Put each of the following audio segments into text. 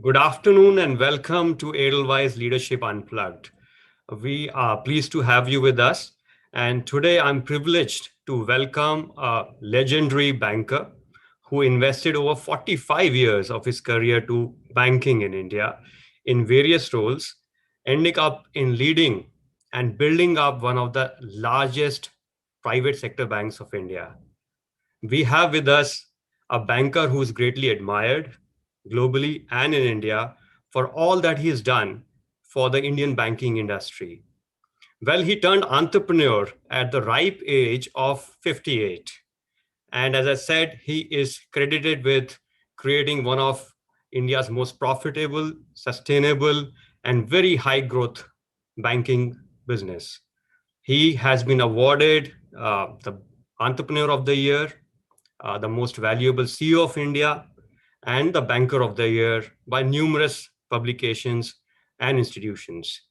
Good afternoon and welcome to Edelweiss Leadership Unplugged. We are pleased to have you with us. And today I'm privileged to welcome a legendary banker who invested over 45 years of his career to banking in India in various roles, ending up in leading and building up one of the largest private sector banks of India. We have with us a banker who is greatly admired globally and in India for all that he has done for the Indian banking industry. Well, he turned entrepreneur at the ripe age of 58. And as I said, he is credited with creating one of India's most profitable, sustainable, and very high growth banking business. He has been awarded the Entrepreneur of the Year, the most valuable CEO of India, and the Banker of the Year by numerous publications and institutions.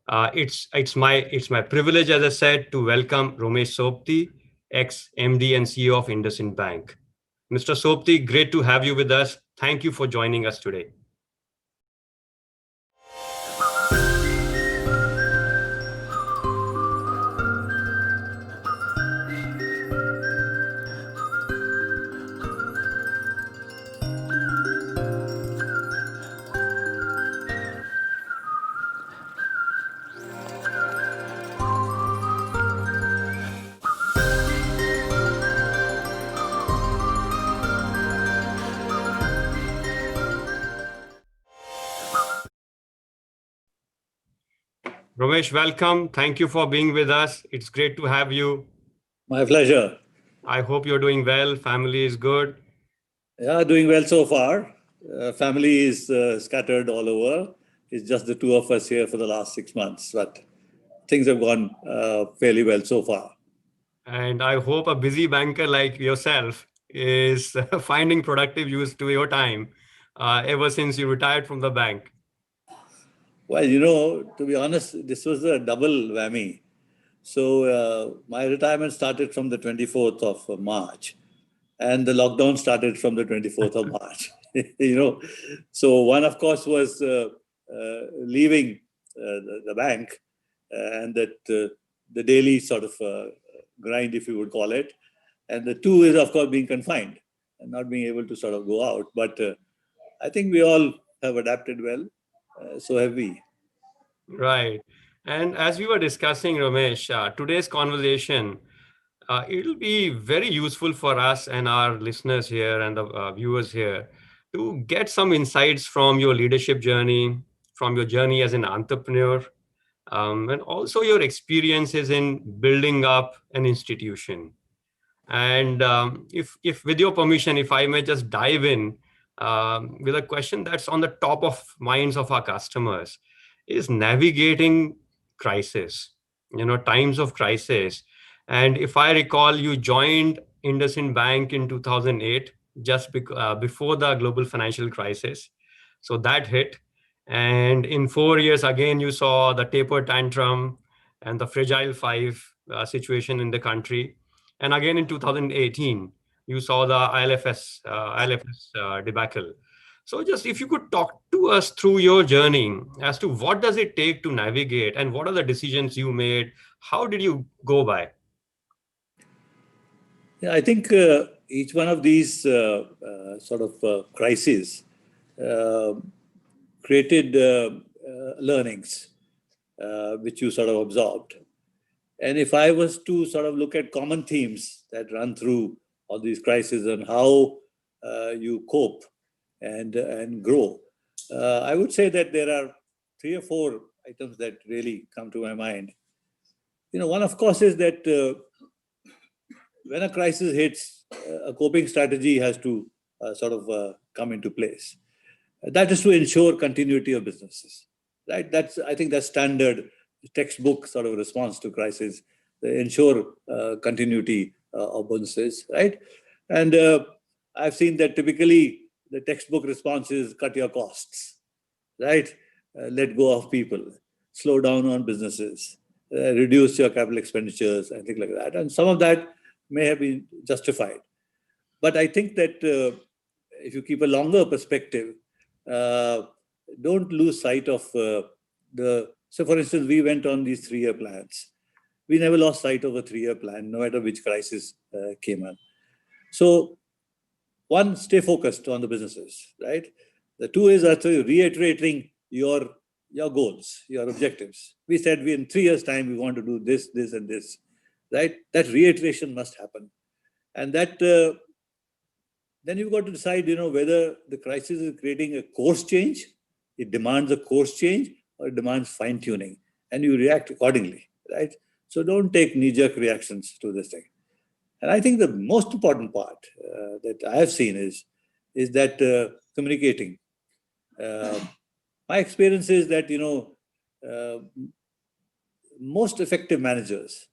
It's my privilege, as I said, to welcome Romesh Sobti, ex MD and CEO of IndusInd Bank. Mr. Sobti, great to have you with us. Thank you for joining us today. Romesh, welcome. Thank you for being with us. It's great to have you. My pleasure. I hope you're doing well. Family is good. Yeah, doing well so far. Family is scattered all over. It's just the two of us here for the last 6 months, but things have gone fairly well so far. And I hope a busy banker like yourself is finding productive use to your time ever since you retired from the bank. Well, to be honest, this was a double whammy. So my retirement started from the 24th of March, and the lockdown started from the 24th of March. So one, of course, was leaving the bank, and that the daily sort of grind, if you would call it. And the two is, of course, being confined and not being able to sort of go out. But I think we all have adapted well. So have we. Right. And as we were discussing, Romesh, today's conversation, it'll be very useful for us and our listeners here and the viewers here to get some insights from your leadership journey, from your journey as an entrepreneur, and also your experiences in building up an institution. And if with your permission, if I may just dive in with a question that's on the top of minds of our customers, is navigating crisis, times of crisis. And if I recall, you joined IndusInd Bank in 2008, just before the global financial crisis. So that hit. And in 4 years, again, you saw the taper tantrum and the fragile five situation in the country. And again, in 2018, you saw the ILFS debacle. So just if you could talk to us through your journey as to what does it take to navigate and what are the decisions you made? How did you go by? Yeah, I think each one of these sort of crises created learnings, which you sort of absorbed. And if I was to sort of look at common themes that run through all these crises and how you cope and grow, I would say that there are 3 or 4 items that really come to my mind. One, of course, is that when a crisis hits, a coping strategy has to sort of come into place. That is to ensure continuity of businesses, right? I think that's standard textbook sort of response to crisis, ensure continuity of businesses, right? And I've seen that typically the textbook response is cut your costs, right? Let go of people, slow down on businesses, reduce your capital expenditures and things like that. And some of that may have been justified. But I think that if you keep a longer perspective, don't lose sight of so for instance, we went on these 3-year plans. We never lost sight of a 3-year plan, no matter which crisis came on. So one, stay focused on the businesses, right? The two is actually reiterating your goals, your objectives. We said in 3 years' time, we want to do this, this, and this, right? That reiteration must happen. And that then you've got to decide, whether the crisis is creating a course change, it demands a course change, or it demands fine-tuning, and you react accordingly, right? So don't take knee-jerk reactions to this thing. And I think the most important part that I have seen is that communicating. My experience is that, most effective managers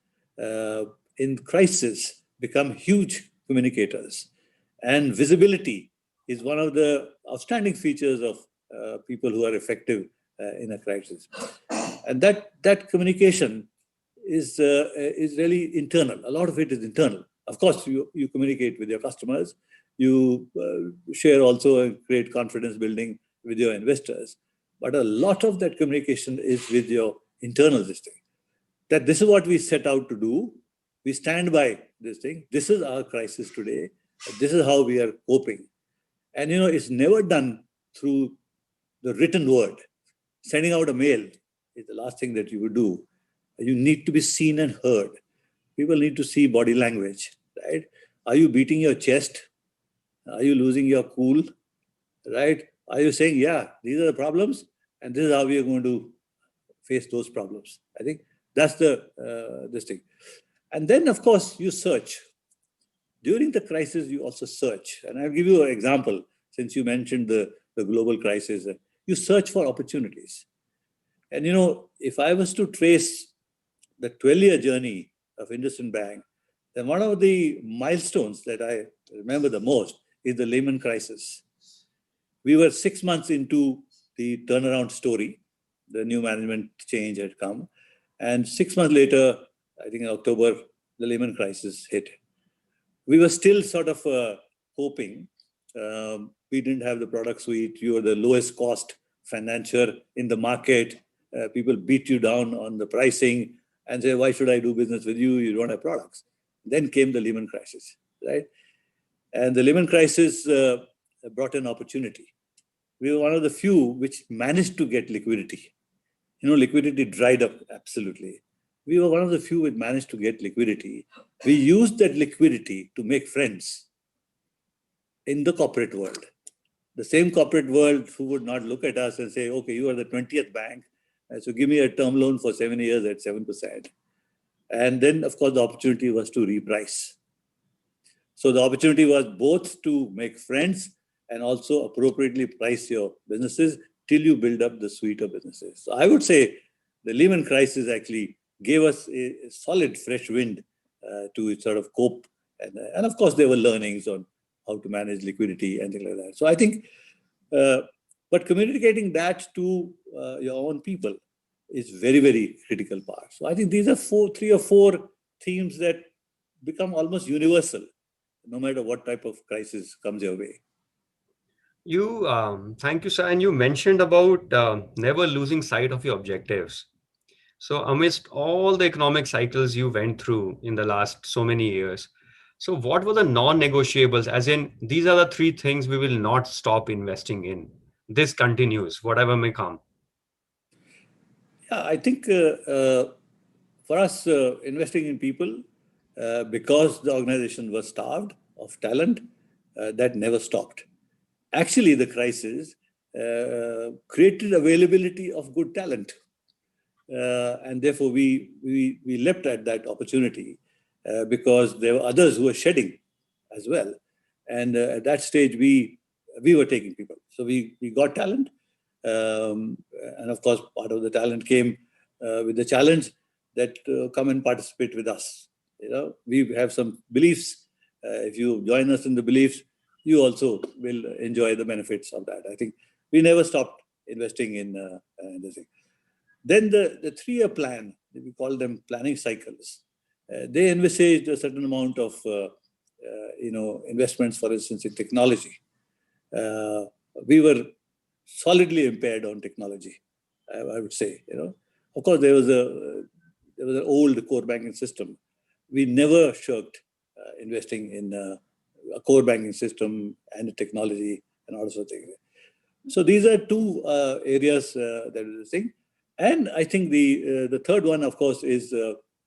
in crisis become huge communicators. And visibility is one of the outstanding features of people who are effective in a crisis. And that communication is really internal. A lot of it is internal. Of course, you communicate with your customers. You share also and create confidence building with your investors. But a lot of that communication is with your internal system. That this is what we set out to do. We stand by this thing. This is our crisis today. This is how we are coping. And, it's never done through the written word. Sending out a mail is the last thing that you would do. You need to be seen and heard. People need to see body language, right? Are you beating your chest? Are you losing your cool, right? Are you saying, yeah, these are the problems, and this is how we are going to face those problems? I think that's this thing. And then, of course, you search. During the crisis, you also search. And I'll give you an example, since you mentioned the global crisis. You search for opportunities. And, if I was to trace the 12-year journey of IndusInd Bank, then one of the milestones that I remember the most is the Lehman crisis. We were 6 months into the turnaround story. The new management change had come. And 6 months later, I think in October, the Lehman crisis hit. We were still sort of hoping. We didn't have the product suite. You were the lowest cost financier in the market. People beat you down on the pricing and say, why should I do business with you? You don't have products. Then came the Lehman crisis, right? And the Lehman crisis brought an opportunity. We were one of the few which managed to get liquidity. Liquidity dried up absolutely. We were one of the few which managed to get liquidity. We used that liquidity to make friends in the corporate world. The same corporate world who would not look at us and say, okay, you are the 20th bank, so give me a term loan for 7 years at 7%. And then, of course, the opportunity was to reprice. So the opportunity was both to make friends and also appropriately price your businesses till you build up the suite of businesses. So I would say the Lehman crisis actually gave us a solid fresh wind to sort of cope. And of course, there were learnings on how to manage liquidity and things like that. So I think, but communicating that to your own people is very, very critical part. So I think these are 3 or 4 themes that become almost universal, no matter what type of crisis comes your way. Thank you, sir. And you mentioned about never losing sight of your objectives. So amidst all the economic cycles you went through in the last so many years, so what were the non-negotiables? As in, these are the 3 things we will not stop investing in. This continues, whatever may come. Yeah, I think for us, investing in people, because the organization was starved of talent, that never stopped. Actually, the crisis created availability of good talent. And therefore, we leapt at that opportunity because there were others who were shedding as well. And at that stage, we were taking people. So we got talent. And of course, part of the talent came with the challenge that come and participate with us. We have some beliefs. If you join us in the beliefs, you also will enjoy the benefits of that. I think we never stopped investing in this thing. Then the 3-year plan, we call them planning cycles. They envisaged a certain amount of investments, for instance, in technology. We were solidly impaired on technology, I would say. Of course, there was an old core banking system. We never shirked investing in a core banking system and technology and all sorts of things. So these are two areas that is the thing. And I think the third one, of course, is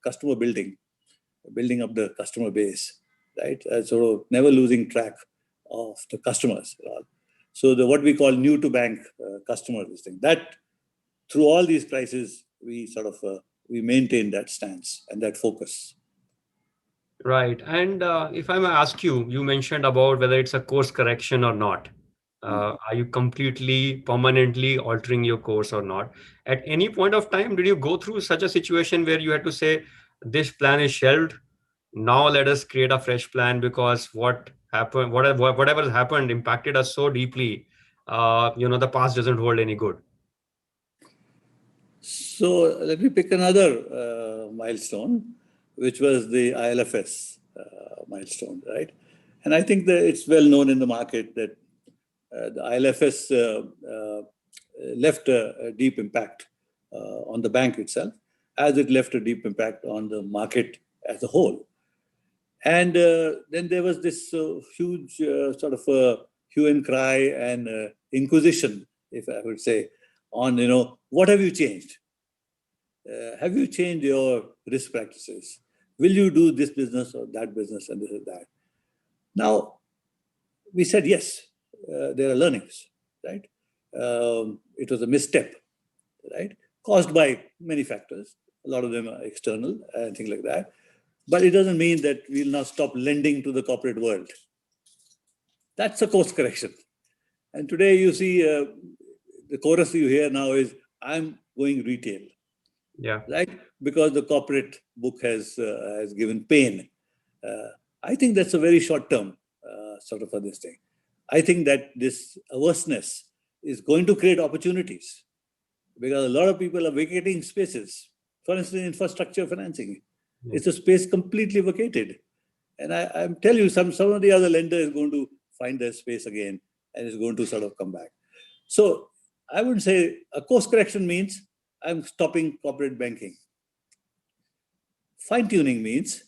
customer building up the customer base, right? So never losing track of the customers. So what we call new to bank customer, this thing, that through all these crises, we sort of we maintain that stance and that focus. Right. And if I may ask you, you mentioned about whether it's a course correction or not. Are you completely, permanently altering your course or not? At any point of time, did you go through such a situation where you had to say, this plan is shelved? Now let us create a fresh plan because what happened, whatever has happened impacted us so deeply. The past doesn't hold any good. So let me pick another milestone, which was the ILFS milestone, right? And I think that it's well known in the market that the ILFS left a deep impact on the bank itself, as it left a deep impact on the market as a whole. And then there was this huge sort of hue and cry and inquisition, if I would say, on, what have you changed? Have you changed your risk practices? Will you do this business or that business and this and that? Now, we said yes, there are learnings, right? It was a misstep, right? Caused by many factors. A lot of them are external and things like that. But it doesn't mean that we'll now stop lending to the corporate world. That's a course correction. And today you see the chorus you hear now is, I'm going retail. Yeah. Right? Because the corporate book has given pain. I think that's a very short term sort of for this thing. I think that this averseness is going to create opportunities because a lot of people are vacating spaces. For instance, infrastructure financing. It's a space completely vacated. And I'm telling you, some of the other lender is going to find their space again and is going to sort of come back. So I would say a course correction means I'm stopping corporate banking. Fine-tuning means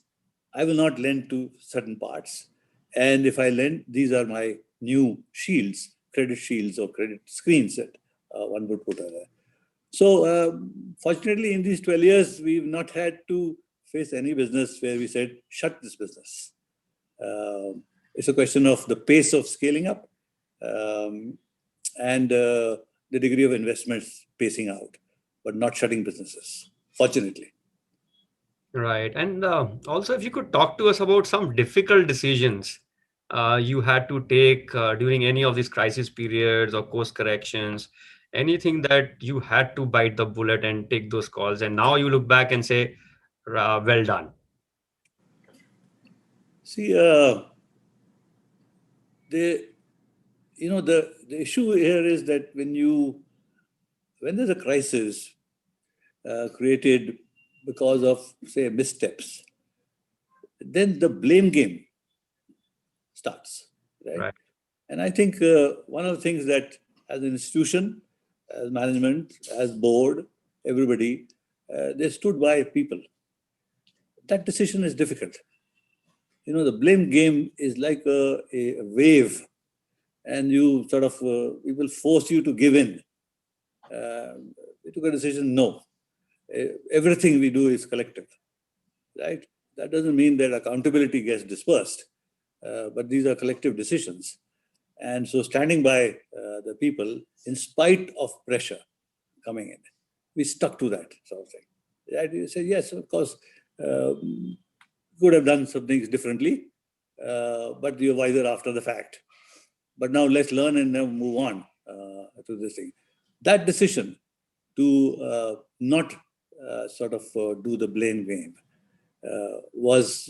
I will not lend to certain parts. And if I lend, these are my new shields, credit shields or credit screens that one would put on there. So fortunately, in these 12 years, we've not had to face any business where we said, shut this business. It's a question of the pace of scaling up and the degree of investments pacing out, but not shutting businesses, fortunately. Right. And also, if you could talk to us about some difficult decisions you had to take during any of these crisis periods or course corrections, anything that you had to bite the bullet and take those calls. And now you look back and say, well done. See, the issue here is that when there's a crisis created because of, say, missteps, then the blame game starts, right? Right. And I think one of the things that as an institution, as management, as board, everybody, they stood by people. That decision is difficult. The blame game is like a wave, and you sort of, people force you to give in. We took a decision, no. Everything we do is collective, right? That doesn't mean that accountability gets dispersed, but these are collective decisions. And so standing by the people, in spite of pressure coming in, we stuck to that sort of thing. Right? You say, yes, of course, could have done some things differently, but you're wiser after the fact. But now let's learn and now move on to this thing. That decision to not sort of do the blame game was,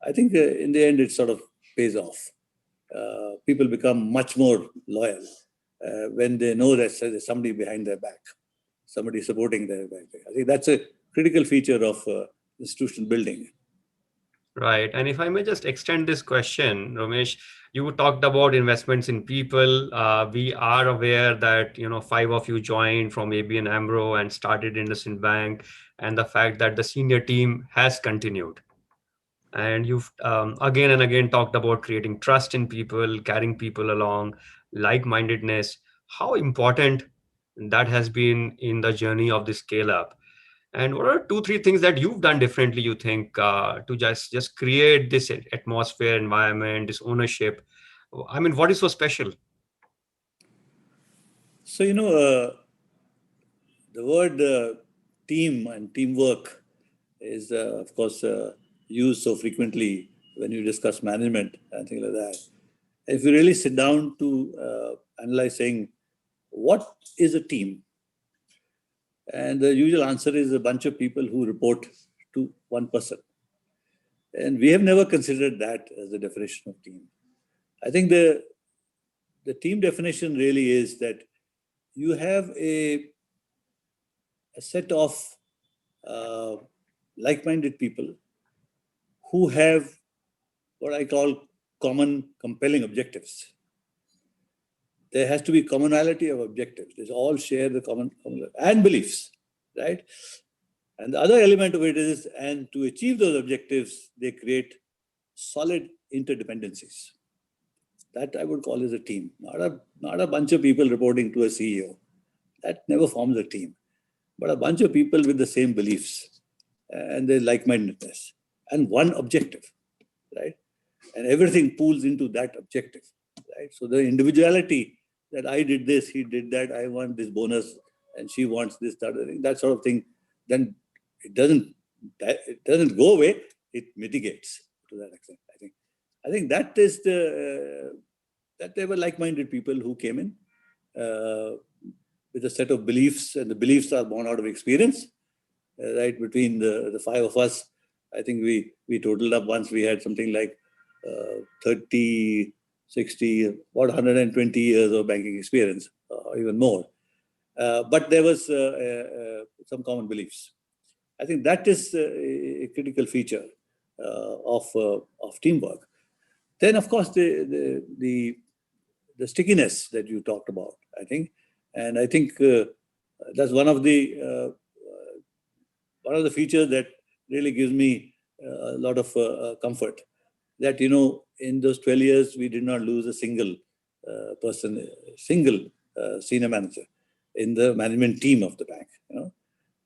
I think in the end, it sort of pays off. People become much more loyal when they know that there's somebody behind their back, somebody supporting their back. I think that's a critical feature of institution building. Right. And if I may just extend this question, Romesh, You talked about investments in people. We are aware that, five of you joined from ABN AMRO and started IndusInd Bank, and the fact that the senior team has continued. And you've again and again talked about creating trust in people, carrying people along, like-mindedness. How important that has been in the journey of the scale up. And what are two, three things that you've done differently, you think, to just create this atmosphere, environment, this ownership? I mean, what is so special? So, the word team and teamwork is, of course, used so frequently when you discuss management and things like that. If you really sit down to analyze saying, what is a team? And the usual answer is a bunch of people who report to one person. And we have never considered that as the definition of team. I think the team definition really is that you have a set of uh, like-minded people who have what I call common compelling objectives. There has to be commonality of objectives. They all share the common and beliefs, right? And the other element of it is, and to achieve those objectives, they create solid interdependencies. That I would call as a team, not a bunch of people reporting to a CEO. That never forms a team, but a bunch of people with the same beliefs and their like-mindedness and one objective, right? And everything pools into that objective, right? So the individuality that I did this, he did that, I want this bonus, and she wants this, that sort of thing, then it doesn't go away. It mitigates to that extent. I think that is that they were like-minded people who came in with a set of beliefs, and the beliefs are born out of experience. Right between the five of us, I think we totaled up once. We had something like 30, 60, about 120 years of banking experience, even more. But there was some common beliefs. I think that is a critical feature of teamwork. Then, of course, the stickiness that you talked about, I think, and I think that's one of the features that really gives me a lot of comfort. That in those 12 years, we did not lose a single single senior manager in the management team of the bank.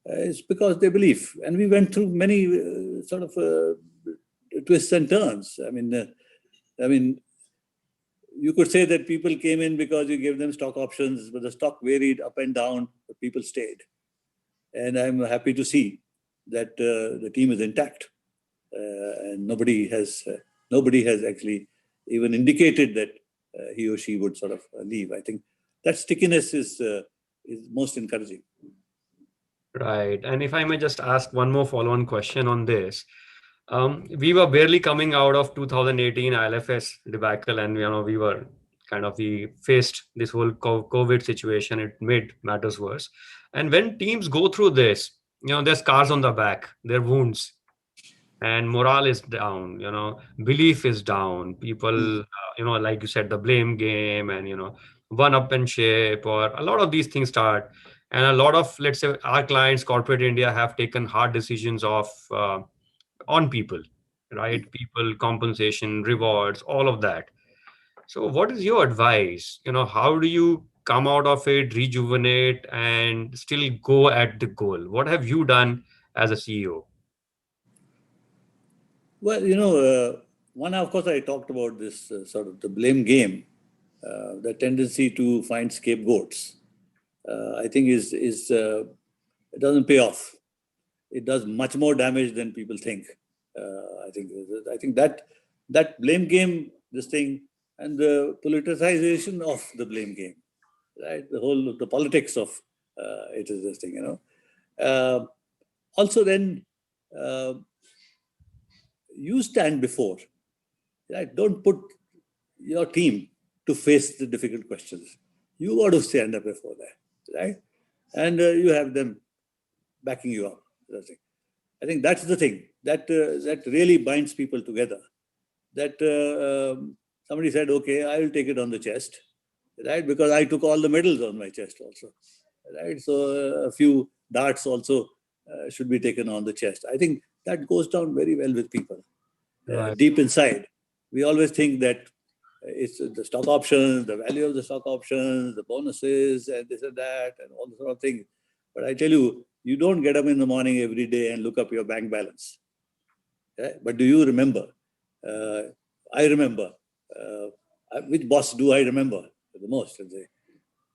It's because they believe, and we went through many sort of twists and turns. I mean, you could say that people came in because you gave them stock options, but the stock varied up and down, but people stayed. And I'm happy to see that the team is intact, and nobody has actually even indicated that he or she would sort of leave. I think that stickiness is most encouraging. Right. And if I may just ask one more follow-on question on this. We were barely coming out of 2018 ILFS debacle, and we faced this whole COVID situation. It made matters worse. And when teams go through this, there's scars on the back, their wounds, and morale is down. Belief is down. People, like you said, the blame game, and one-upmanship, or a lot of these things start. And a lot of, let's say, our clients, corporate India, have taken hard decisions on people, right? People, compensation, rewards, all of that. So what is your advice? How do you come out of it, rejuvenate, and still go at the goal? What have you done as a CEO? Well, one, of course, I talked about this sort of the blame game, the tendency to find scapegoats. I think is it doesn't pay off. It does much more damage than people think. I think that blame game, this thing, and the politicization of the blame game, right? The politics of it is this thing. Also, then uh, you stand before, right? Don't put your team to face the difficult questions. You got to stand up before that, right? And you have them backing you up. I think that's the thing that really binds people together. That somebody said, okay, I will take it on the chest, right? Because I took all the medals on my chest also, right? So a few darts also should be taken on the chest. I think that goes down very well with people. Right. Deep inside, we always think that it's the stock options, the value of the stock options, the bonuses, and this and that, and all the sort of things. But I tell you, you don't get up in the morning every day and look up your bank balance. Yeah? But do you remember? Uh, I remember. Which boss do I remember the most?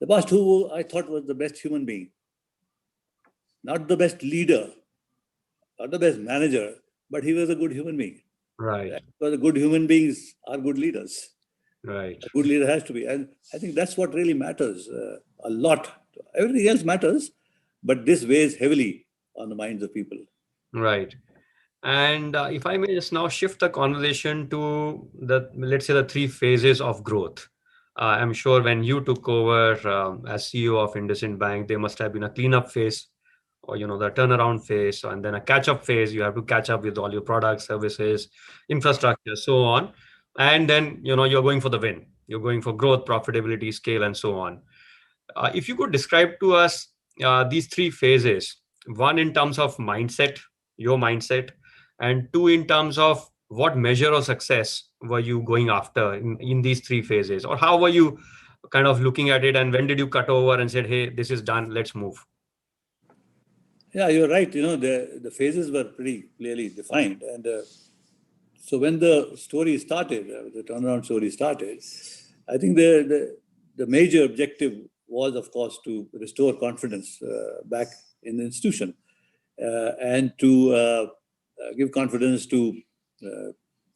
The boss who I thought was the best human being, not the best leader, not the best manager, but he was a good human being. Right. Right? Because the good human beings are good leaders. Right. A good leader has to be. And I think that's what really matters a lot. Everything else matters, but this weighs heavily on the minds of people. Right. And if I may just now shift the conversation to the, let's say, the three phases of growth. I'm sure when you took over as CEO of IndusInd Bank, there must have been a cleanup phase, or the turnaround phase, and then a catch-up phase. You have to catch up with all your products, services, infrastructure, so on. And then you're going for the win. You're going for growth, profitability, scale, and so on. If you could describe to us these three phases, one in terms of mindset, your mindset, and two in terms of what measure of success were you going after in these three phases, or how were you kind of looking at it, and when did you cut over and said, hey, this is done, let's move? Yeah, you're right. The phases were pretty clearly defined. And so when the story started, the turnaround story started, I think the major objective was, of course, to restore confidence back in the institution and to give confidence to,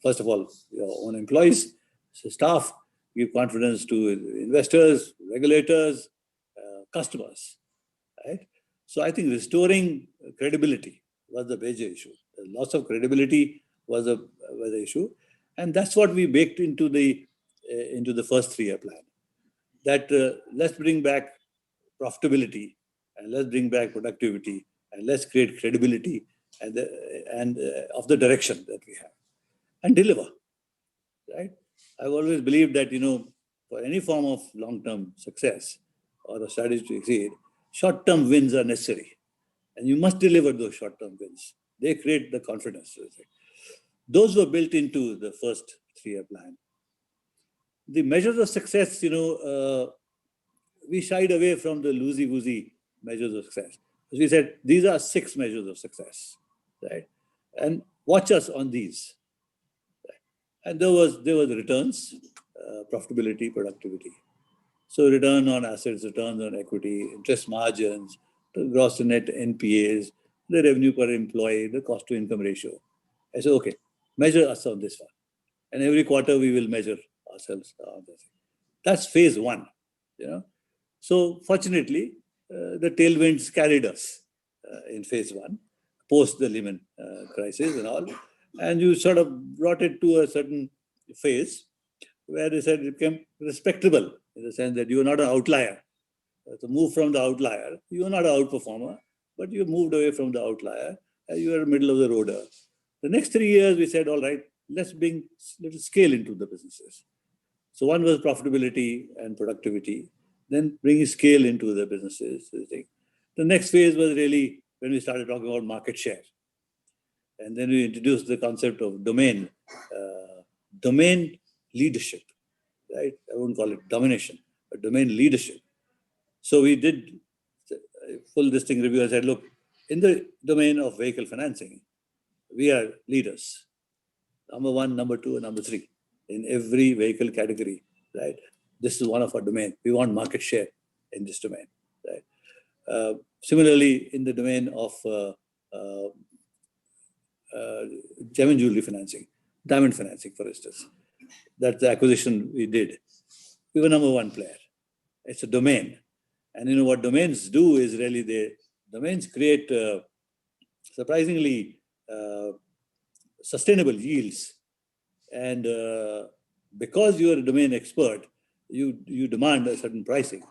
first of all, your own employees, staff, give confidence to investors, regulators, customers, right? So I think restoring credibility was the major issue. The loss of credibility was the issue, and that's what we baked into the first 3-year plan. That let's bring back profitability, and let's bring back productivity, and let's create credibility and of the direction that we have, and deliver. Right? I've always believed that for any form of long-term success or a strategy to exceed, short-term wins are necessary. And you must deliver those short-term wins. They create the confidence. Those were built into the first 3-year plan. The measures of success, we shied away from the loosey-goosey measures of success. As we said, these are 6 measures of success, right? And watch us on these. Right? And there was returns, profitability, productivity. So return on assets, returns on equity, interest margins, the gross to net NPAs, the revenue per employee, the cost to income ratio. I said, okay, measure us on this one. And every quarter we will measure ourselves on this. That's phase 1. So fortunately, the tailwinds carried us in phase 1, post the Lehman crisis and all. And you sort of brought it to a certain phase where they said it became respectable in the sense that you are not an outlier. To move from the outlier, you are not an outperformer, but you moved away from the outlier and you are middle of the roader. The next 3 years, we said, all right, let's bring little scale into the businesses. So one was profitability and productivity, then bringing scale into the businesses. The next phase was really when we started talking about market share. And then we introduced the concept of domain leadership, right? I wouldn't call it domination, but domain leadership. So we did a full distinct review and said, look, in the domain of vehicle financing, we are leaders. Number 1, number 2, and number 3 in every vehicle category, right? This is one of our domain. We want market share in this domain, right? Similarly, in the domain of gem and jewelry financing, diamond financing, for instance, that's the acquisition we did. We were number 1 player. It's a domain. And what domains do is really domains create surprisingly sustainable yields. And because you are a domain expert, you demand a certain pricing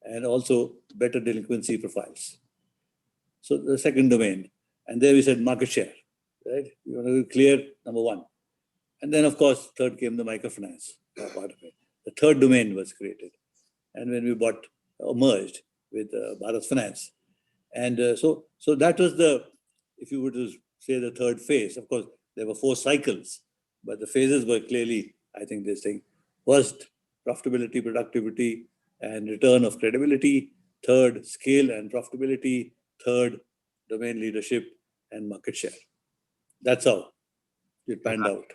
and also better delinquency profiles. So the second domain. And there we said market share, right? You want to be clear, number 1. And then, of course, third came the microfinance. part of it. The third domain was created. And when we bought or merged with Bharat Finance. And so that was the, if you were to say, the third phase. Of course, there were 4 cycles, but the phases were clearly, I think, this thing. First, profitability, productivity, and return of credibility. Third, scale and profitability. Third, domain leadership and market share. That's how it panned out.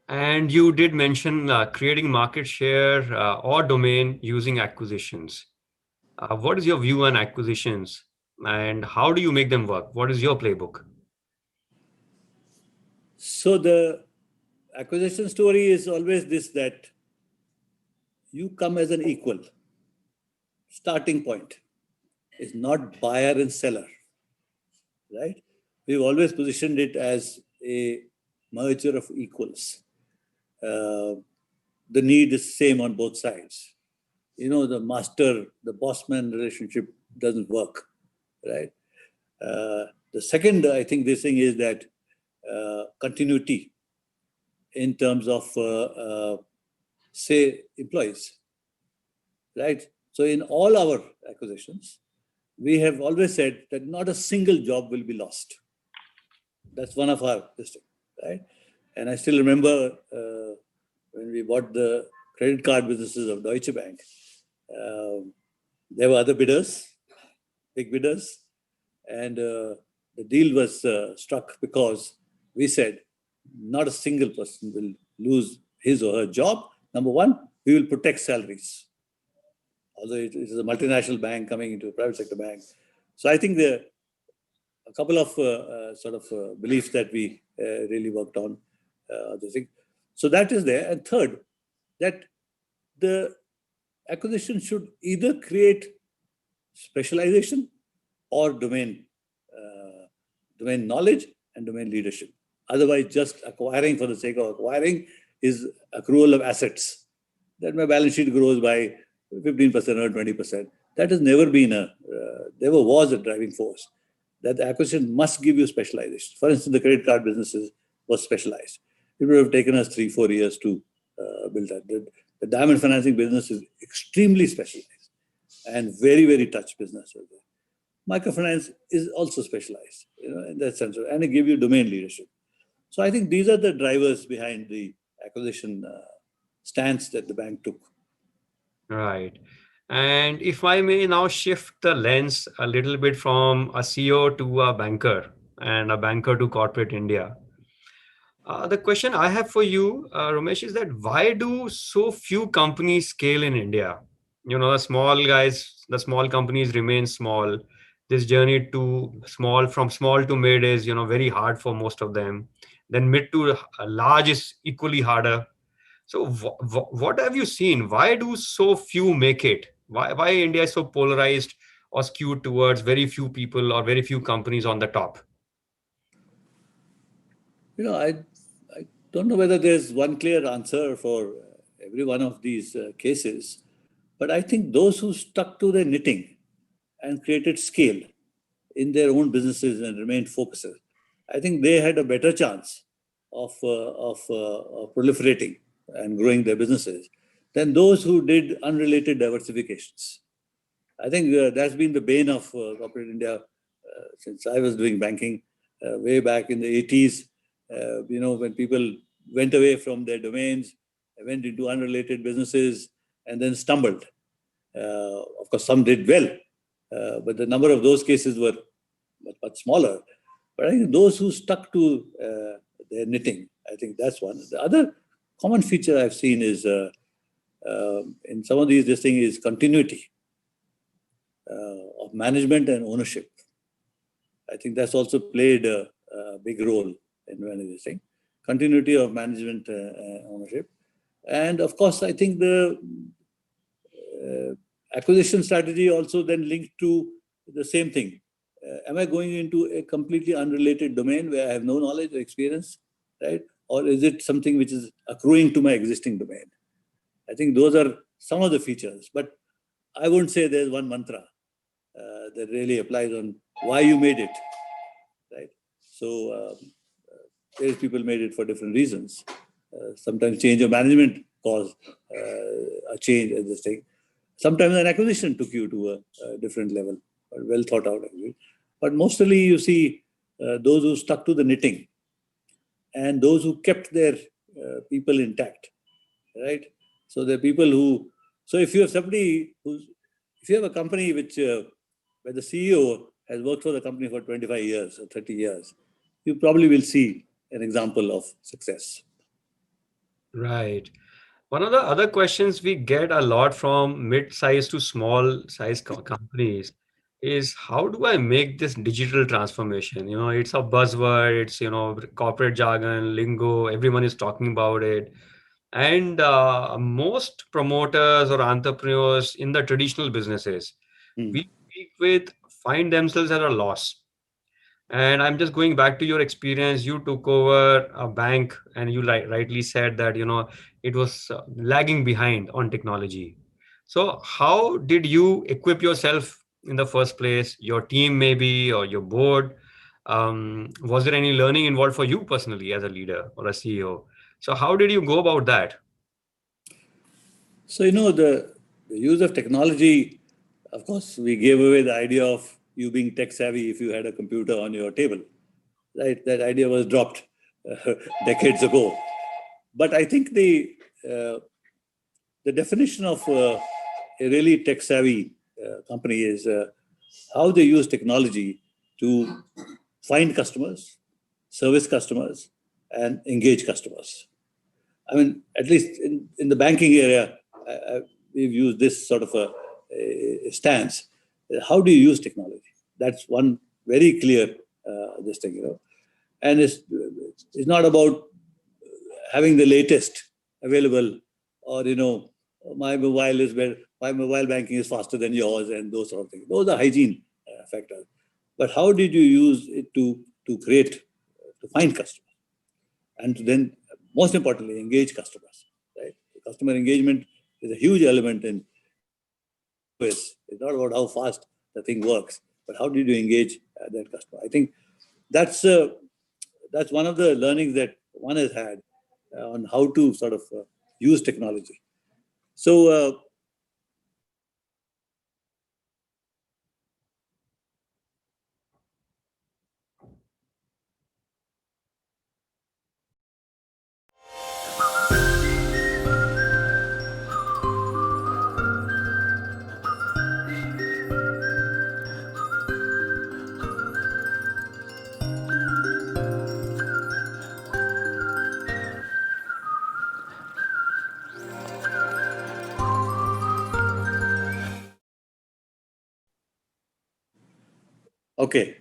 And you did mention creating market share or domain using acquisitions. What is your view on acquisitions and how do you make them work? What is your playbook? So the acquisition story is always this, that you come as an equal. Starting point is not buyer and seller, right? We've always positioned it as a merger of equals. The need is same on both sides. The master, the bossman relationship doesn't work, right? The second, I think, this thing is that continuity in terms of, say, employees, right? So in all our acquisitions, we have always said that not a single job will be lost. That's one of our district, right? And I still remember when we bought the credit card businesses of Deutsche Bank, there were other bidders, big bidders, and the deal was struck because we said not a single person will lose his or her job. Number one, we will protect salaries, although it is a multinational bank coming into a private sector bank. So I think there are a couple of beliefs that we really worked on. So that is there. And third, that the acquisition should either create specialization or domain knowledge and domain leadership. Otherwise, just acquiring for the sake of acquiring is accrual of assets. That my balance sheet grows by 15% or 20%. That has never been never was a driving force. That the acquisition must give you specialization. For instance, the credit card businesses was specialized. It would have taken us 3-4 years to build that. The diamond financing business is extremely specialized and very, very touch business. Microfinance is also specialized, in that sense, and it gives you domain leadership. So I think these are the drivers behind the acquisition stance that the bank took. Right. And if I may now shift the lens a little bit from a CEO to a banker and a banker to corporate India. The question I have for you, Romesh, is that why do so few companies scale in India? The small guys, the small companies remain small. This journey to small, from small to mid is, very hard for most of them. Then mid to large is equally harder. So what have you seen? Why do so few make it? Why India is so polarized or skewed towards very few people or very few companies on the top? I don't know whether there's one clear answer for every one of these cases, but I think those who stuck to their knitting and created scale in their own businesses and remained focused, I think they had a better chance of proliferating and growing their businesses than those who did unrelated diversifications. I think that's been the bane of corporate India since I was doing banking way back in the 80s. When people went away from their domains, went into unrelated businesses, and then stumbled. Of course, some did well, but the number of those cases were much smaller. But I think those who stuck to their knitting, I think that's one. The other common feature I've seen is in some of these, this thing is continuity of management and ownership. I think that's also played a big role in many of these things. Continuity of management ownership. And of course, I think the acquisition strategy also then linked to the same thing. Am I going into a completely unrelated domain where I have no knowledge or experience, right? Or is it something which is accruing to my existing domain? I think those are some of the features, but I wouldn't say there's one mantra that really applies on why you made it, right? So various people made it for different reasons. Sometimes change of management cause a change in this thing. Sometimes an acquisition took you to a different level, well thought out actually. But mostly you see those who stuck to the knitting and those who kept their people intact, right? So the people who, so if you have somebody who's, if you have a company which, where the CEO has worked for the company for 25 years or 30 years, you probably will see an example of success. Right. One of the other questions we get a lot from mid-size to small-size companies is how do I make this digital transformation? It's a buzzword, it's, corporate jargon, lingo, everyone is talking about it. And most promoters or entrepreneurs in the traditional businesses Hmm. we speak with find themselves at a loss. And I'm just going back to your experience. You took over a bank, and you rightly said that it was lagging behind on technology. So, how did you equip yourself in the first place? Your team, maybe, or your board? Was there any learning involved for you personally as a leader or a CEO? So, how did you go about that? So, the use of technology, of course, we gave away the idea of you being tech savvy if you had a computer on your table, right? That idea was dropped decades ago. But I think uh, the definition of a really tech savvy company is how they use technology to find customers, service customers, and engage customers. I mean, at least in the banking area, we've used this sort of a stance. How do you use technology? That's one very clear this thing. And it's not about having the latest available, or my mobile is where my mobile banking is faster than yours, and those sort of things. Those are hygiene factors. But how did you use it to create, to find customers, and to then, most importantly, engage customers? Right, customer engagement is a huge element in this. It's not about how fast the thing works, but how did you engage that customer? I think that's uh, that's one of the learnings that one has had on how to sort of use technology. So, okay,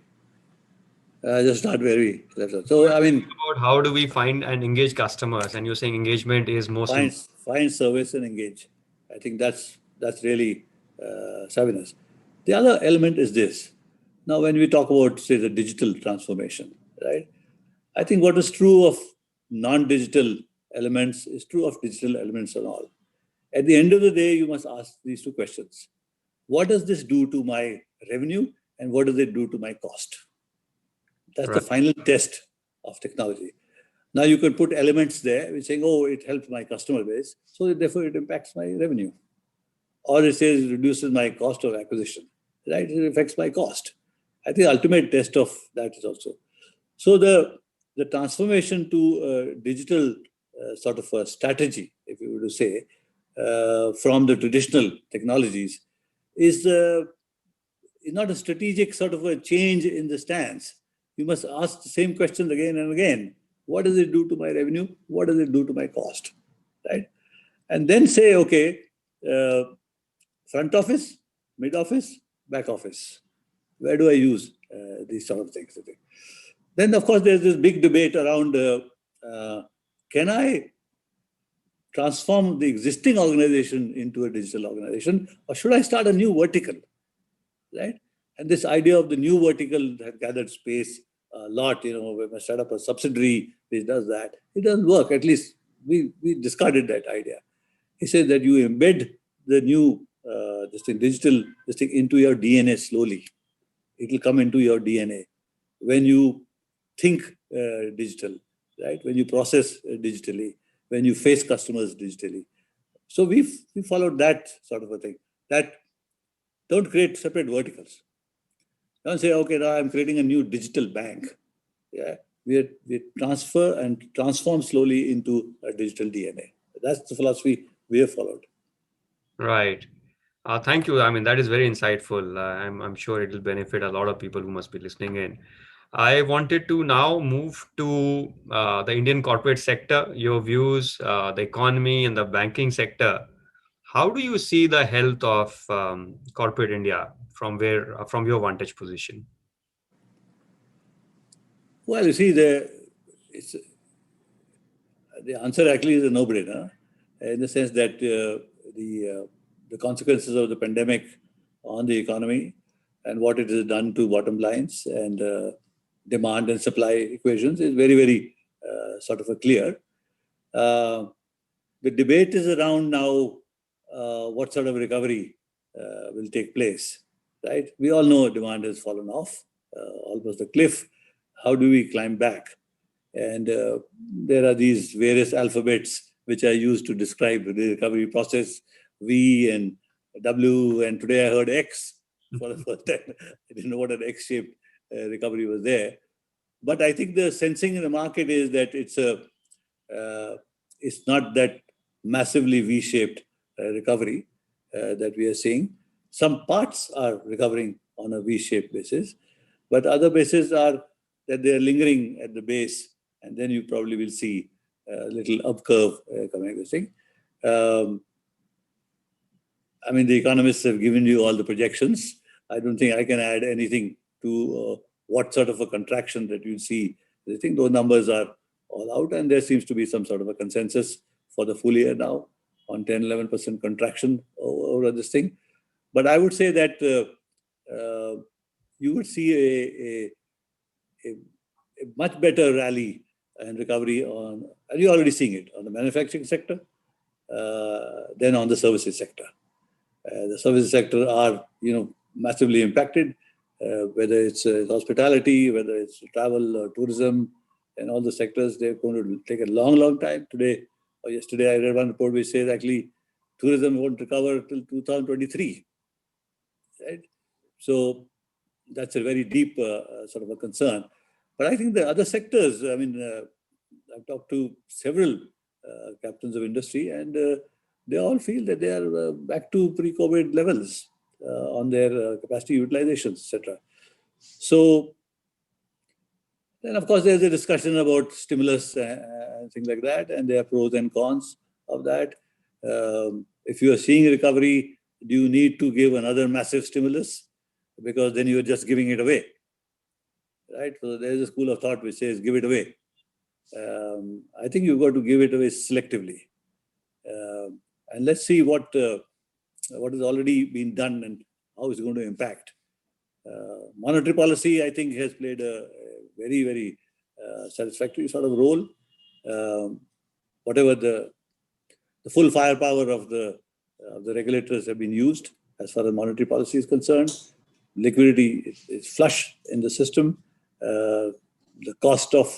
just not very left out. You So, were I talking mean, about how do we find and engage customers, and you're saying engagement is most find important. find service and engage. I think that's really savviness. The other element is this. Now, when we talk about, say, the digital transformation, right? I think what is true of non-digital elements is true of digital elements and all. At the end of the day, you must ask these two questions. What does this do to my revenue, and what does it do to my cost? That's the Right. final test of technology. Now you could put elements there which saying, oh, it helps my customer base, so therefore it impacts my revenue. Or it says it reduces my cost of acquisition, right? It affects my cost. I think the ultimate test of that is also. So the transformation to digital sort of a strategy, if you were to say, from the traditional technologies is not a strategic sort of a change in the stance. You must ask the same questions again and again. What does it do to my revenue? What does it do to my cost? Right? And then say, okay, uh, front office, mid office, back office. Where do I use these sort of things? Then, of course, there's this big debate around can I transform the existing organization into a digital organization, or should I start a new vertical? Right? And this idea of the new vertical had gathered space a lot. We must set up a subsidiary which does that. It doesn't work. At least we discarded that idea. He said that you embed the new this thing, digital this thing into your DNA slowly. It will come into your DNA when you think digital, right? When you process digitally, when you face customers digitally. So we followed that sort of a thing. That don't create separate verticals. Don't say, okay, now I'm creating a new digital bank. Yeah, we transfer and transform slowly into a digital DNA. That's the philosophy we have followed. Right. Thank you. I mean, that is very insightful. I'm sure it will benefit a lot of people who must be listening in. I wanted to now move to the Indian corporate sector, your views, the economy and the banking sector. How do you see the health of corporate India from your vantage position? Well, you see, it's, the answer actually is a no-brainer, in the sense that the consequences of the pandemic on the economy and what it has done to bottom lines and demand and supply equations is very, very sort of a clear. Uh, the debate is around now what sort of recovery will take place, right? We all know demand has fallen off, almost a cliff. How do we climb back? And there are these various alphabets which are used to describe the recovery process, V and W, and today I heard X for the first time. I didn't know what an X-shaped recovery was there. But I think the sensing in the market is that it's not that massively V-shaped recovery that we are seeing. Some parts are recovering on a V-shaped basis, but other bases are that they are lingering at the base, and then you probably will see a little up curve coming. This thing. Um, I mean, the economists have given you all the projections. I don't think I can add anything to what sort of a contraction that you see. I think those numbers are all out, and there seems to be some sort of a consensus for the full year now on 10-11% contraction over this thing. But I would say that you would see a much better rally and recovery on, and you're already seeing it on the manufacturing sector than on the services sector. The services sector are, massively impacted, whether it's hospitality, whether it's travel or tourism, and all the sectors. They're going to take a long, long time. Today or yesterday, I read one report which says actually tourism won't recover till 2023. Right? So that's a very deep sort of a concern. But I think the other sectors, I mean, I've talked to several captains of industry, and they all feel that they are back to pre-COVID levels on their capacity utilizations, etc. So then, of course, there's a discussion about stimulus and things like that, and there are pros and cons of that. If you are seeing recovery, do you need to give another massive stimulus? Because then you're just giving it away, right? So there's a school of thought which says give it away. I think you've got to give it away selectively. And let's see what has already been done and how it's going to impact. Monetary policy, I think, has played a very, very satisfactory sort of role. Whatever the full firepower of the regulators have been used as far as monetary policy is concerned. Liquidity is flush in the system. The cost of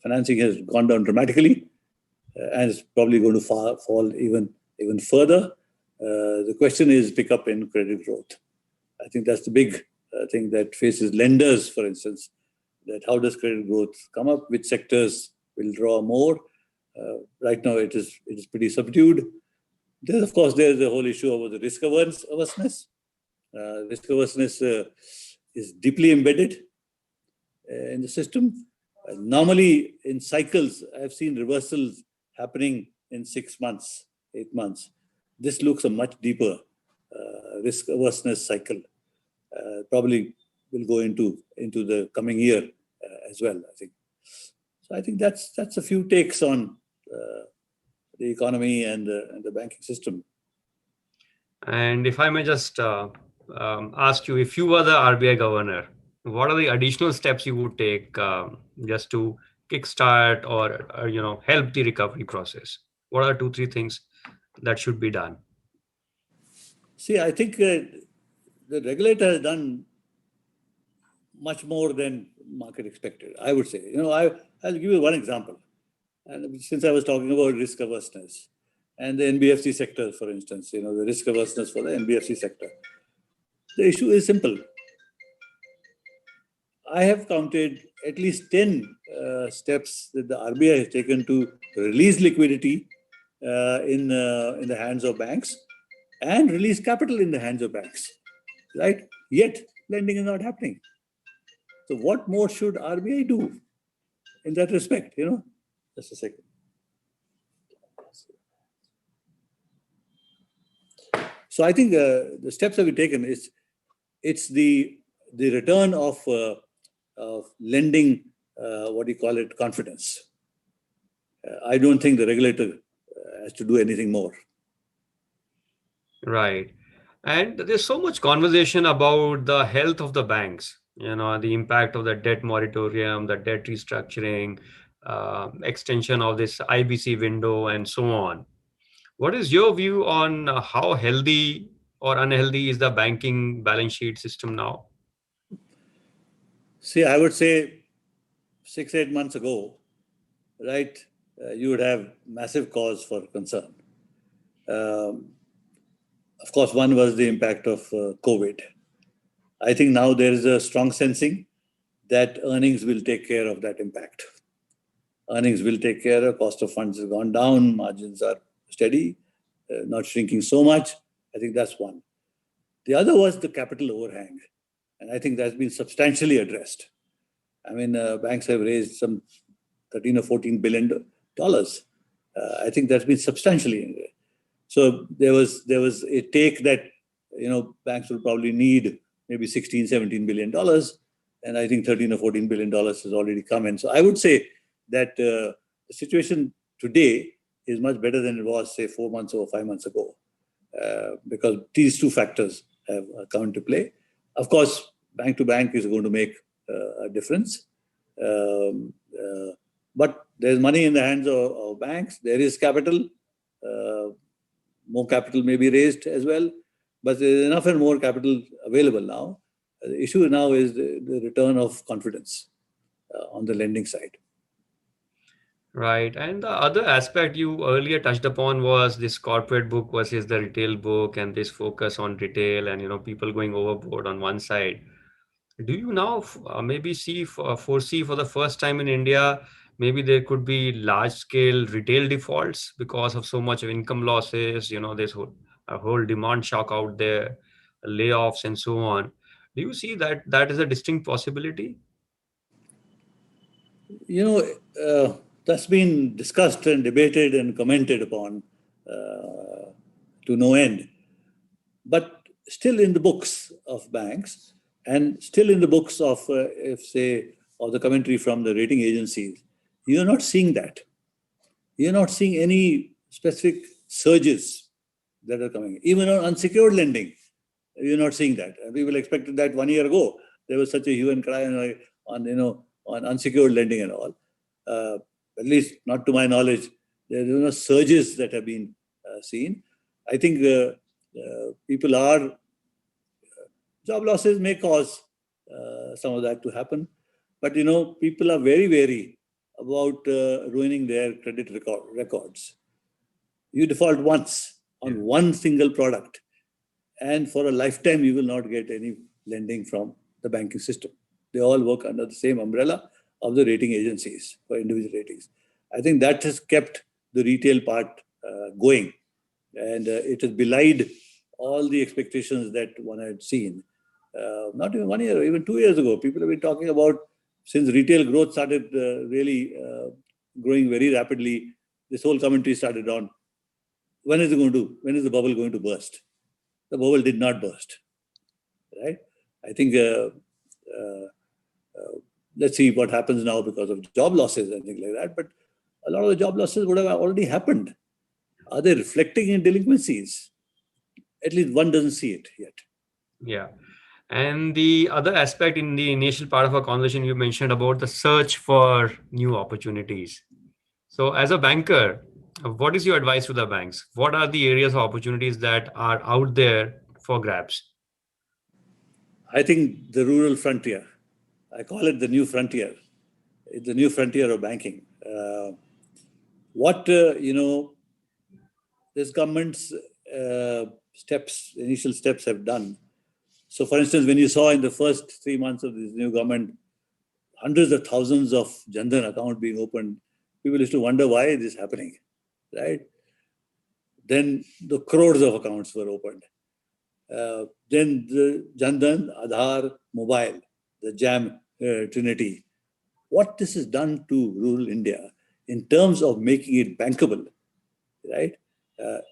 financing has gone down dramatically, and it's probably going to fall even further. The question is pick up in credit growth. I think that's the big thing that faces lenders, for instance, that how does credit growth come up? Which sectors will draw more? Right now, it is pretty subdued. There's, of course, there's the whole issue of the risk averseness. Risk averseness is deeply embedded in the system. Normally, in cycles, I've seen reversals happening in 6 months, 8 months. This looks a much deeper risk averseness cycle. Probably will go into the coming year as well, I think. So I think that's a few takes on the economy and the banking system. And if I may just ask you, if you were the RBI governor, what are the additional steps you would take just to kickstart or help the recovery process? What are 2-3 things that should be done? See, I think the regulator has done much more than market expected, I would say. I'll give you one example. And since I was talking about risk averseness, and the NBFC sector, for instance, the risk averseness for the NBFC sector. The issue is simple. I have counted at least 10 steps that the RBI has taken to release liquidity in the hands of banks and release capital in the hands of banks, right? Yet lending is not happening. So what more should RBI do in that respect? Just a second. So I think the steps that we've taken it's the return of lending, confidence. I don't think the regulator has to do anything more. Right. And there's so much conversation about the health of the banks, the impact of the debt moratorium, the debt restructuring, extension of this IBC window, and so on. What is your view on how healthy or unhealthy is the banking balance sheet system now? See, I would say 6-8 months ago, right, you would have massive cause for concern. Of course, one was the impact of COVID. I think now there is a strong sensing that earnings will take care of that impact. Earnings will take care of, cost of funds has gone down, margins are steady, not shrinking so much. I think that's one. The other was the capital overhang. And I think that's been substantially addressed. I mean, banks have raised some $13 or $14 billion. I think that's been substantially. So there was a take that, banks will probably need maybe $16, $17 billion. And I think $13 or $14 billion has already come in. So I would say that the situation today is much better than it was, say, 4 months or 5 months ago, because these two factors have come into play. Of course, bank to bank is going to make a difference. But there's money in the hands of banks. There is capital. More capital may be raised as well. But there's enough and more capital available now. The issue now is the return of confidence on the lending side. Right. And the other aspect you earlier touched upon was this corporate book versus the retail book, and this focus on retail and, people going overboard on one side. Do you now maybe foresee for the first time in India, maybe there could be large scale retail defaults because of so much of income losses, there's a whole demand shock out there, layoffs and so on. Do you see that is a distinct possibility? That's been discussed and debated and commented upon to no end. But still in the books of banks and still in the books of, or the commentary from the rating agencies, you're not seeing that. You're not seeing any specific surges that are coming. Even on unsecured lending, you're not seeing that. And people expected that 1 year ago. There was such a hue and cry on unsecured lending and all. At least not to my knowledge, there are no surges that have been seen. I think job losses may cause some of that to happen. But, people are very wary about ruining their credit records. You default once on one single product, and for a lifetime, you will not get any lending from the banking system. They all work under the same umbrella of the rating agencies for individual ratings. I think that has kept the retail part going, and it has belied all the expectations that one had seen. Not even 1 year, even 2 years ago, people have been talking about, since retail growth started really growing very rapidly, this whole commentary started on, when is it going to, when is the bubble going to burst? The bubble did not burst, right? I think let's see what happens now because of job losses and things like that. But a lot of the job losses would have already happened. Are they reflecting in delinquencies? At least one doesn't see it yet. Yeah. And the other aspect in the initial part of our conversation, you mentioned about the search for new opportunities. So as a banker, what is your advice to the banks? What are the areas of opportunities that are out there for grabs? I think the rural frontier, I call it the new frontier. It's the new frontier of banking. this government's initial steps have done. So, for instance, when you saw in the first 3 months of this new government, hundreds of thousands of Jan Dhan accounts being opened, people used to wonder why is this happening, right? Then the crores of accounts were opened. Then the Jan Dhan, Aadhaar, mobile, the JAM trinity. What this has done to rural India in terms of making it bankable, right,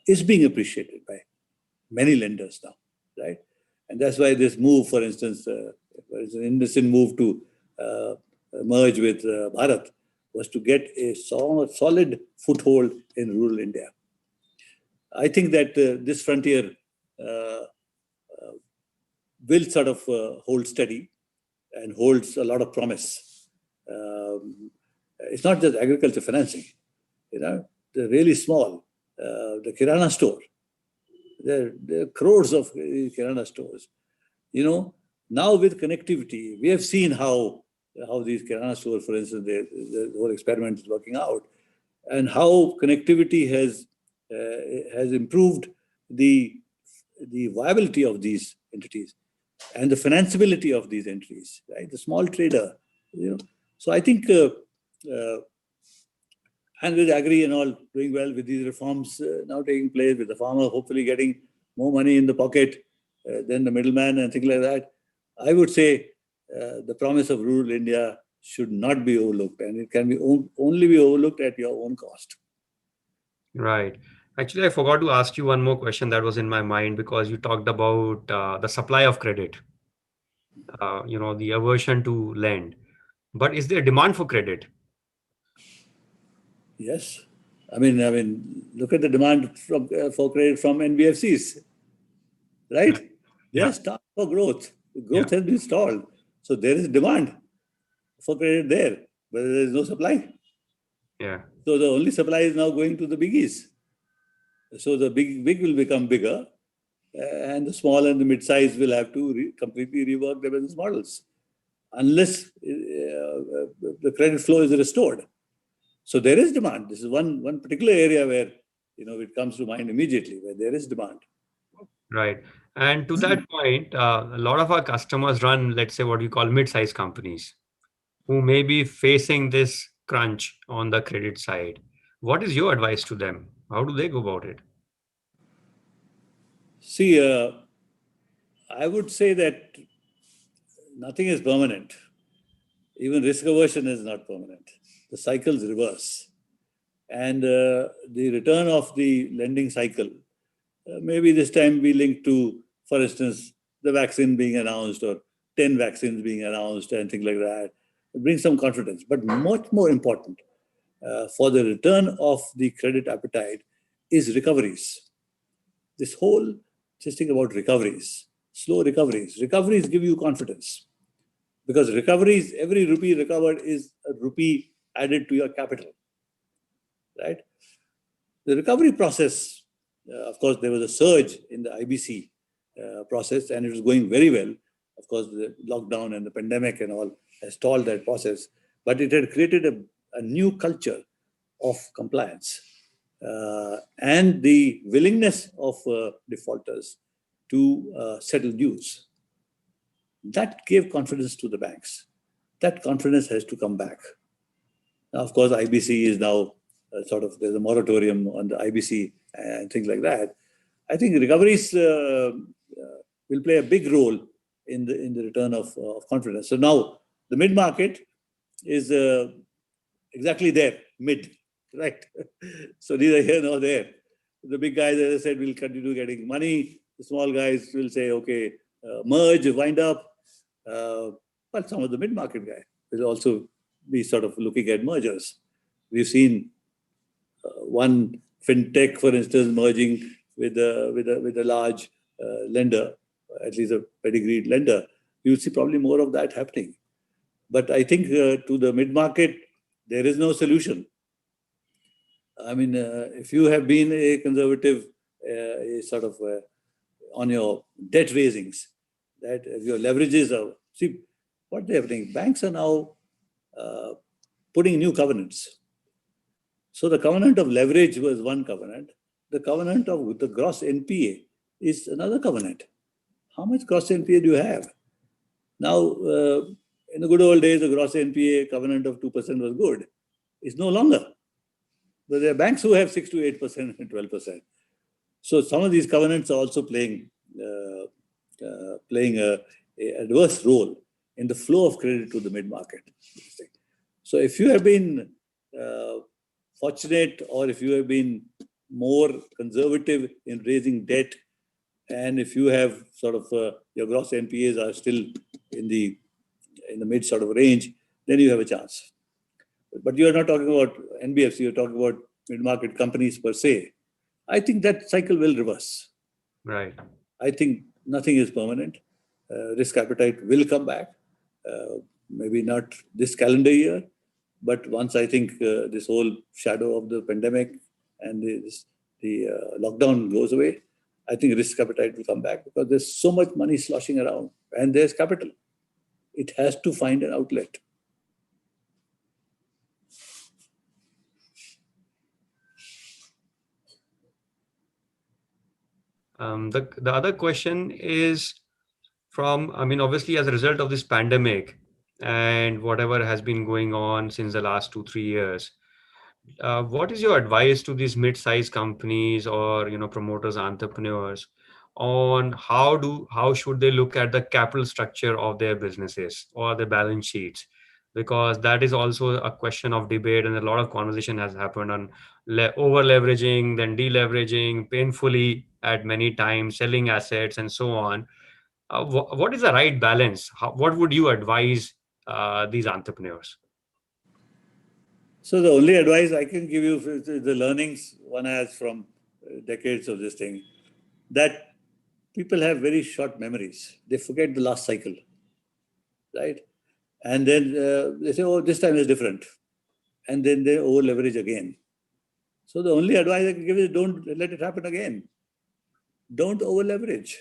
is being appreciated by many lenders now, right? And that's why this move, for instance, IndusInd move to merge with Bharat was to get a solid foothold in rural India. I think that this frontier will sort of hold steady and holds a lot of promise. It's not just agriculture financing, they're really small. The Kirana store, there are crores of Kirana stores. Now with connectivity, we have seen how these Kirana stores, for instance, the whole experiment is working out, and how connectivity has improved the viability of these entities and the financeability of these entities, right? The small trader, So I think and with agri and all doing well, with these reforms now taking place, with the farmer hopefully getting more money in the pocket than the middleman and things like that, I would say the promise of rural India should not be overlooked, and it can be only be overlooked at your own cost. Right. Actually, I forgot to ask you one more question that was in my mind, because you talked about the supply of credit, the aversion to lend. But is there demand for credit? Yes. I mean, look at the demand for credit from NBFCs, right? They Yeah. are starved for growth. Growth Yeah. has been stalled. So there is demand for credit there, but there is no supply. Yeah. So the only supply is now going to the biggies. So the big will become bigger, and the small and the mid-size will have to completely rework their business models unless the credit flow is restored. So there is demand. This is one particular area where it comes to mind immediately, where there is demand. Right. And to that point, a lot of our customers run, let's say, what we call mid-sized companies, who may be facing this crunch on the credit side. What is your advice to them? How do they go about it? See, I would say that nothing is permanent. Even risk aversion is not permanent. The cycles reverse. And the return of the lending cycle, maybe this time be linked to, for instance, the vaccine being announced or 10 vaccines being announced and things like that. It brings some confidence. But much more important for the return of the credit appetite is recoveries. This thing about recoveries, slow recoveries. Recoveries give you confidence, because recoveries, every rupee recovered is a rupee added to your capital, right? The recovery process, of course, there was a surge in the IBC process, and it was going very well. Of course, the lockdown and the pandemic and all has stalled that process, but it had created a new culture of compliance and the willingness of defaulters to settle dues. That gave confidence to the banks. That confidence has to come back. Now, of course, IBC is now there's a moratorium on the IBC and things like that. I think recoveries will play a big role in the return of confidence. So now the mid market is exactly there, mid, right? So neither here nor there. The big guys, as I said, will continue getting money. The small guys will say, okay, merge, wind up. But some of the mid market guys will also be sort of looking at mergers. We've seen one fintech, for instance, merging with a large lender, at least a pedigreed lender. You'll see probably more of that happening. But I think to the mid-market, there is no solution. I mean, if you have been a conservative on your debt raisings, that if your leverages are, see, what they're happening, banks are now putting new covenants. So the covenant of leverage was one covenant. the covenant of the gross NPA is another covenant. How much gross NPA do you have? Now, in the good old days, the gross NPA covenant of 2% was good. It's no longer. But there are banks who have 6 to 8% and 12%. So some of these covenants are also playing a adverse role in the flow of credit to the mid-market. So if you have been fortunate, or if you have been more conservative in raising debt, and if you have sort of your gross NPAs are still in the mid sort of range, then you have a chance. But you are not talking about NBFC, you're talking about mid-market companies per se. I think that cycle will reverse. Right. I think nothing is permanent. Risk appetite will come back. Maybe not this calendar year, but once I think this whole shadow of the pandemic and the lockdown goes away, I think risk appetite will come back, because there's so much money sloshing around and there's capital. It has to find an outlet. The other question is from, I mean, obviously, as a result of this pandemic and whatever has been going on since the last 2, 3 years, what is your advice to these mid-sized companies or promoters, entrepreneurs, on how should they look at the capital structure of their businesses or the balance sheets? Because that is also a question of debate, and a lot of conversation has happened on over leveraging, then deleveraging painfully at many times, selling assets, and so on. What is the right balance? What would you advise these entrepreneurs? So the only advice I can give you is the learnings one has from decades of this thing, that people have very short memories. They forget the last cycle, right? And then they say, oh, this time is different. And then they over leverage again. So the only advice I can give is, don't let it happen again. Don't over leverage.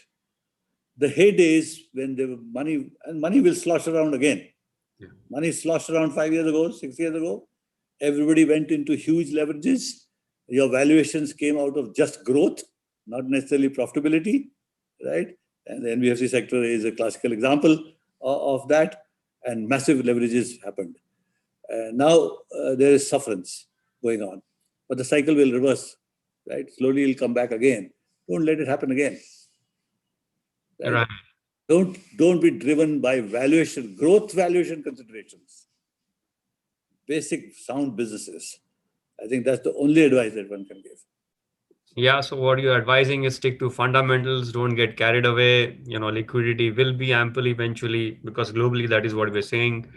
The heydays when the money will slosh around again. Yeah. Money sloshed around 5 years ago, 6 years ago. Everybody went into huge leverages. Your valuations came out of just growth, not necessarily profitability, right? And the NBFC sector is a classical example of that. And massive leverages happened. Now there is sufferance going on. But the cycle will reverse, right? Slowly it'll come back again. Don't let it happen again. Right? Right. Don't be driven by growth valuation considerations. Basic sound businesses. I think that's the only advice that one can give. Yeah, so what you're advising is stick to fundamentals, don't get carried away. Liquidity will be ample eventually, because globally that is what we're seeing.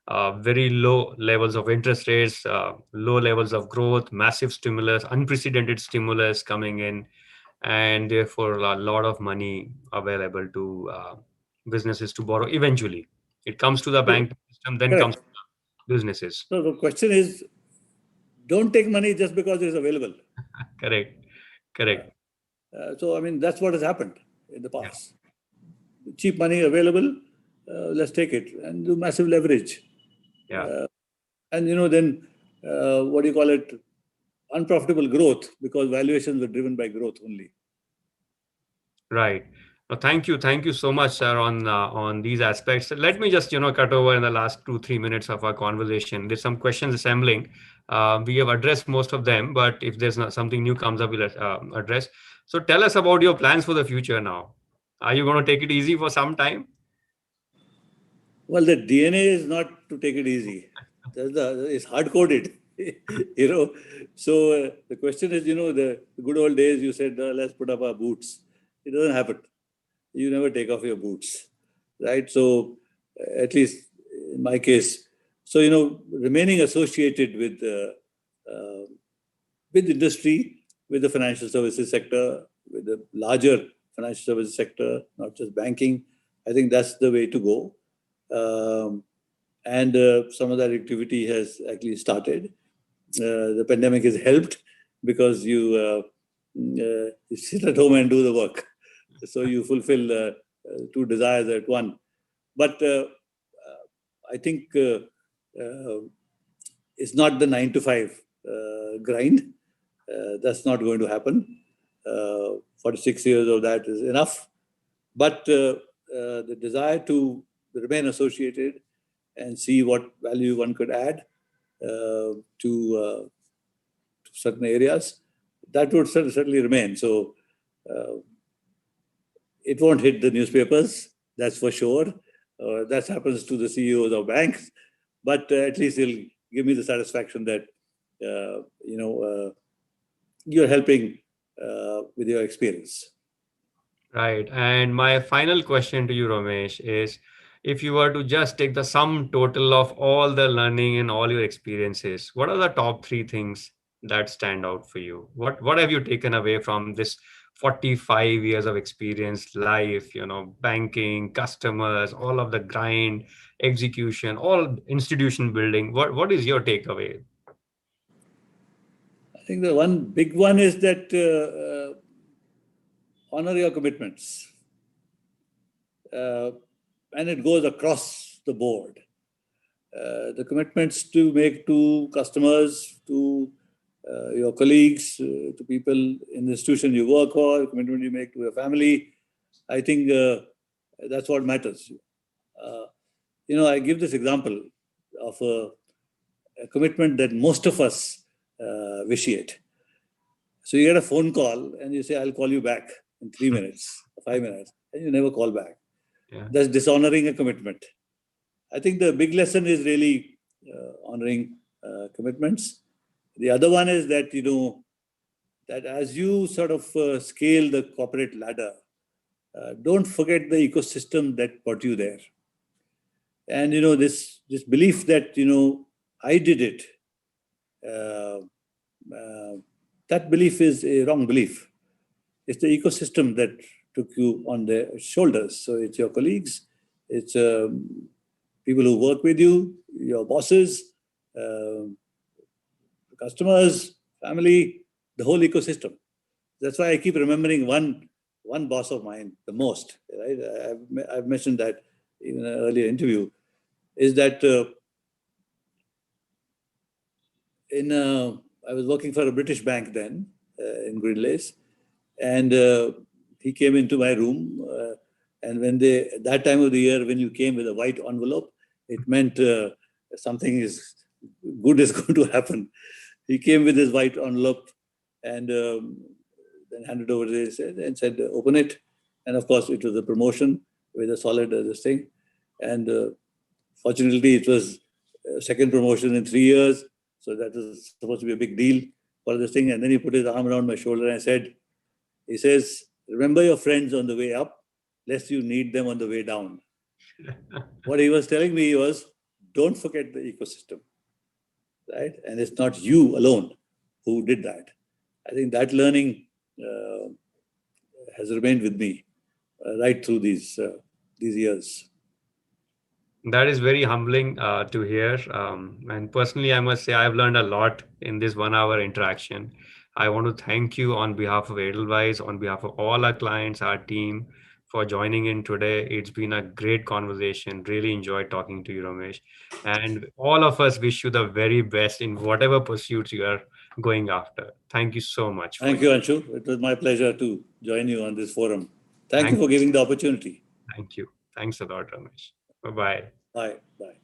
Very low levels of interest rates, low levels of growth, massive stimulus, unprecedented stimulus coming in, and therefore a lot of money available to businesses to borrow eventually. It comes to the So, banking system, then comes correct. to the businesses. So the question is, don't take money just because it's available. Correct. Correct. So, I mean, that's what has happened in the Yeah. past. Cheap money available, let's take it and do massive leverage. Yeah. And, then, what do you call it? Unprofitable growth, because valuations were driven by growth only. Right. Thank you so much, sir, on these aspects. Let me just cut over in the last 2, 3 minutes of our conversation. There's some questions assembling. We have addressed most of them, but if there's something new comes up, we'll address. So tell us about your plans for the future now. Are you going to take it easy for some time? Well, the DNA is not to take it easy. It's hard coded, So the question is, the good old days, you said, let's put up our boots. It doesn't happen. You never take off your boots, right? So at least in my case, so, remaining associated with industry, with the financial services sector, with the larger financial services sector, not just banking, I think that's the way to go. And some of that activity has actually started. The pandemic has helped, because you sit at home and do the work. So you fulfill two desires at one. But I think it's not the 9 to 5 grind. That's not going to happen. 46 years of that is enough. But the desire to remain associated and see what value one could add to certain areas, that would certainly remain. So it won't hit the newspapers, that's for sure. That happens to the CEOs of banks, but at least it'll give me the satisfaction that you're helping with your experience. Right. And my final question to you, Romesh, is if you were to just take the sum total of all the learning and all your experiences, what are the top three things that stand out for you? What have you taken away from this 45 years of experience, life, banking, customers, all of the grind, execution, all institution building? What is your takeaway? I think the one big one is that honor your commitments. And it goes across the board. The commitments to make to customers, to your colleagues, to people in the institution you work for, commitment you make to your family. I think that's what matters. I give this example of a commitment that most of us vitiate. So you get a phone call and you say, I'll call you back in 3 minutes, 5 minutes, and you never call back. Yeah. That's dishonoring a commitment. I think the big lesson is really honoring commitments. The other one is that, that as you sort of scale the corporate ladder, don't forget the ecosystem that brought you there. And, this belief that, I did it, that belief is a wrong belief. It's the ecosystem that took you on their shoulders. So it's your colleagues, it's people who work with you, your bosses, customers, family, the whole ecosystem. That's why I keep remembering one boss of mine the most. Right? I've mentioned that in an earlier interview. Is that I was working for a British bank then in Green Lace, and he came into my room. And that time of the year, when you came with a white envelope, it meant something is good is going to happen. He came with his white envelope and then handed over this and said, open it. And of course, it was a promotion with a solid this thing. And fortunately, it was a second promotion in 3 years. So that was supposed to be a big deal for this thing. And then he put his arm around my shoulder and he says, remember your friends on the way up, lest you need them on the way down. What he was telling me was, don't forget the ecosystem, right? And it's not you alone who did that. I think that learning has remained with me right through these years. That is very humbling to hear. And personally, I must say I've learned a lot in this 1 hour interaction. I want to thank you on behalf of Edelweiss, on behalf of all our clients, our team, for joining in today. It's been a great conversation. Really enjoyed talking to you, Romesh. And all of us wish you the very best in whatever pursuits you are going after. Thank you so much. Thank you, Anshu. It was my pleasure to join you on this forum. Thank you Thank for giving the opportunity. Thank you. Thanks a lot, Romesh. Bye-bye. Bye. Bye.